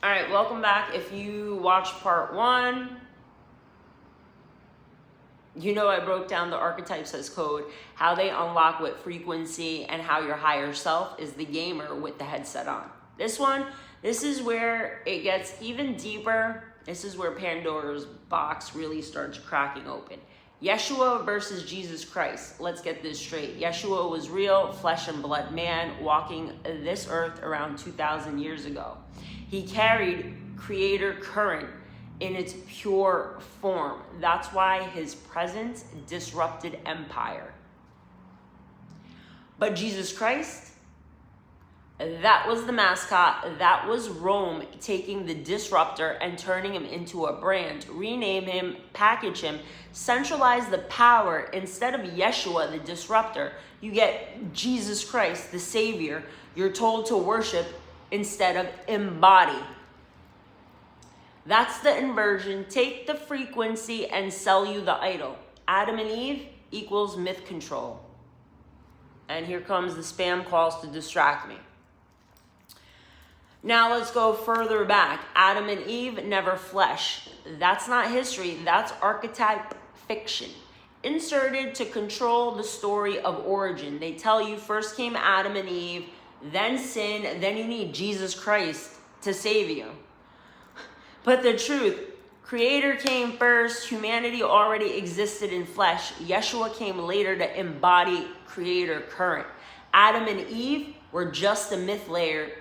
All right, welcome back. If you watched part 1, you know I broke down the archetypes as code, how they unlock with frequency, and how your higher self is the gamer with the headset on. This is where it gets even deeper. This is where Pandora's box really starts cracking open. Yeshua versus Jesus Christ. Let's get this straight. Yeshua was real, flesh and blood man, walking this earth around 2,000 years ago. He carried creator current in its pure form. That's why his presence disrupted empire. But Jesus Christ, that was the mascot. That was Rome taking the disruptor and turning him into a brand. Rename him, package him, centralize the power. Instead of Yeshua, the disruptor, you get Jesus Christ, the savior. You're told to worship instead of embody. That's the inversion. Take the frequency and sell you the idol. Adam and Eve equals myth control. And here comes the spam calls to distract me. Now let's go further back. Adam and Eve, never flesh. That's not history. That's archetype fiction. Inserted to control the story of origin. They tell you first came Adam and Eve, then sin, then you need Jesus Christ to save you. But the truth, creator came first, humanity already existed in flesh. Yeshua came later to embody creator current. Adam and Eve were just a myth layered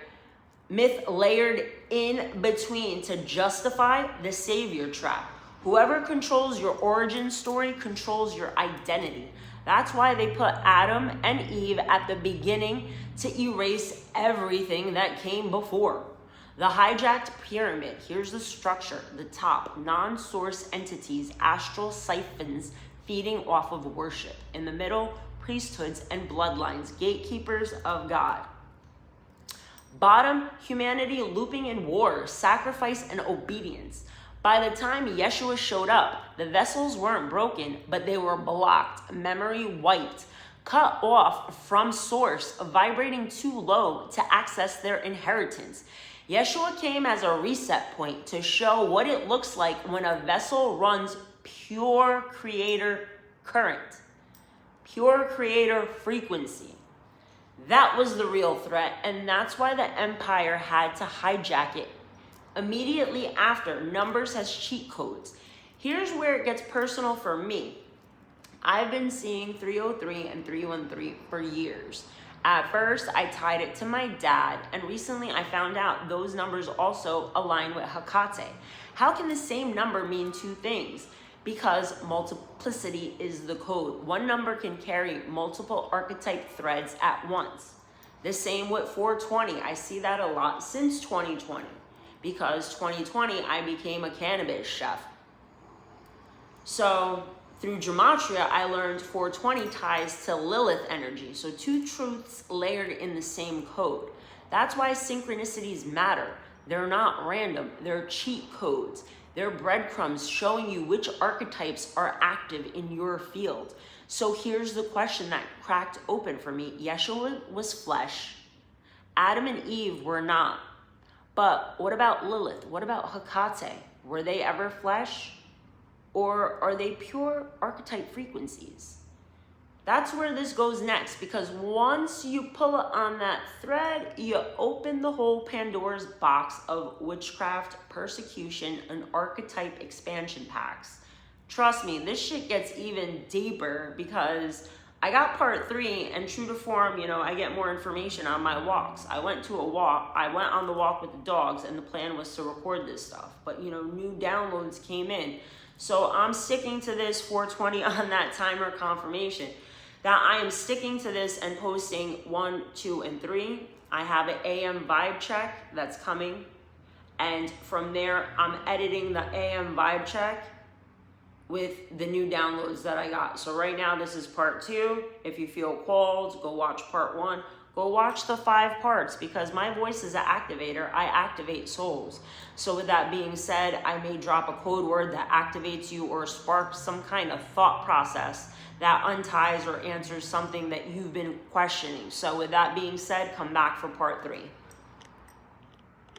in between to justify the savior trap. Whoever controls your origin story controls your identity. That's why they put Adam and Eve at the beginning to erase everything that came before. The hijacked pyramid, here's the structure. The top, non-source entities, astral siphons feeding off of worship. In the middle, priesthoods and bloodlines, gatekeepers of God. Bottom, humanity looping in war, sacrifice and obedience. By the time Yeshua showed up, the vessels weren't broken, but they were blocked, memory wiped, cut off from source, vibrating too low to access their inheritance. Yeshua came as a reset point to show what it looks like when a vessel runs pure creator current, pure creator frequency. That was the real threat, and that's why the empire had to hijack it. Immediately after, Numbers has cheat codes. Here's where it gets personal for me. I've been seeing 303 and 313 for years. At first, I tied it to my dad, and recently I found out those numbers also align with Hecate. How can the same number mean two things? Because multiplicity is the code. One number can carry multiple archetype threads at once. The same with 420. I see that a lot since 2020. Because 2020, I became a cannabis chef. So through gematria, I learned 420 ties to Lilith energy. So two truths layered in the same code. That's why synchronicities matter. They're not random. They're cheat codes. They're breadcrumbs showing you which archetypes are active in your field. So here's the question that cracked open for me. Yeshua was flesh. Adam and Eve were not. But what about Lilith? What about Hecate? Were they ever flesh? Or are they pure archetype frequencies? That's where this goes next, because once you pull on that thread, you open the whole Pandora's box of witchcraft, persecution, and archetype expansion packs. Trust me, this shit gets even deeper because I got part 3, and true to form, I get more information on my walks. I went on the walk with the dogs, and the plan was to record this stuff. But, new downloads came in. So I'm sticking to this 420 on that timer confirmation. That I am sticking to this and posting 1, 2, and 3. I have an AM vibe check that's coming. And from there, I'm editing the AM vibe check with the new downloads that I got. So right now, this is part 2. If you feel called, go watch part 1. Go watch the 5 parts, because my voice is an activator. I activate souls. So with that being said, I may drop a code word that activates you or sparks some kind of thought process that unties or answers something that you've been questioning. So with that being said, come back for part 3.